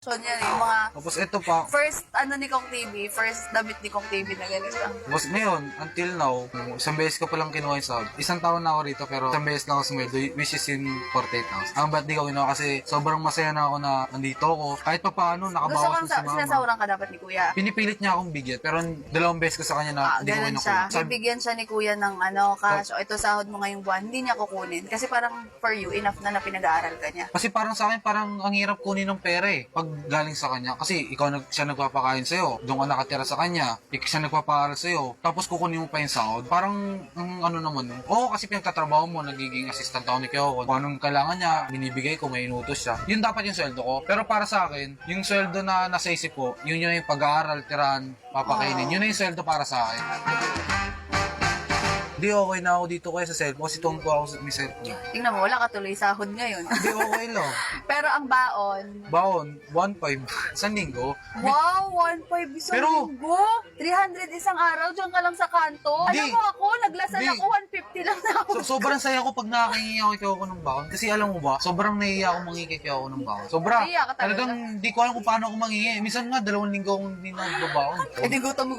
collection yan eh. Yung mga Tapos ito pa, first ni Kong TV, first damit ni Kong TV na ganito. tapos ngayon, until now, isang beses ko palang kinuha yung sahod. Isang taon na ako rito, pero isang beses lang ako sumweldo, which is in 48,000. Ang ba't di ko kinuha kasi sobrang masaya na ako na nandito ako. Kahit pa paano, Gusto nakabawas kang na si mama. sinasawaran ka dapat ni Kuya. Pinipilit niya akong bigyan, pero 2 beses ko sa kanya na hindi ko Ganun kinukuha. siya. Bibigyan siya ni Kuya ng cash. O ito sahod mo ngayong buwan, hindi niya kukunin. Kasi parang for you, enough na pinag-aaral ka niya. Kasi parang sa akin, parang ang hirap kunin ng pera eh. Pag galing sa kanya. Kasi ikaw siya nagpapakain sa'yo. Doon ka nakatira sa kanya. Siya nagpapaaral sa'yo. Tapos kukunin mo pa yung sahod. Parang, ano naman. Oo, kasi pinagtatrabaho mo, nagiging assistant ako ni Kyoko. Kung anong kailangan niya, binibigay ko, may inutos siya. Yun dapat yung sweldo ko. Pero para sa akin, yung sweldo na nasa isip ko, yun yung pag-aaral, tirahan, papakainin. Yun na yung sweldo para sa akin. Hindi, okay na ako dito kaya sa cellphone kasi tuwang-tuwa ako sa may cellphone. Tingnan mo, wala ka tuloy sahod ngayon. Hindi, okay lang. Pero ang baon, Baon, 1.5 sa linggo. wow, 1.5 isang Pero- linggo. 300 isang araw, dyan ka lang sa kanto. Di. Alam mo ako, naglasan Di. ako, 150 lang na ako. Sobrang saya ko pag nakakingi ako kay Kyoko ng baon. Kasi alam mo ba, sobrang nahiya ako mangingi kay Kyoko ng baon. Sobra. Nahiya ka talaga? Talagang di ko alam kung paano ako mangingi. Minsan nga, 2 linggo akong hindi nagbabaon. Hindi gutom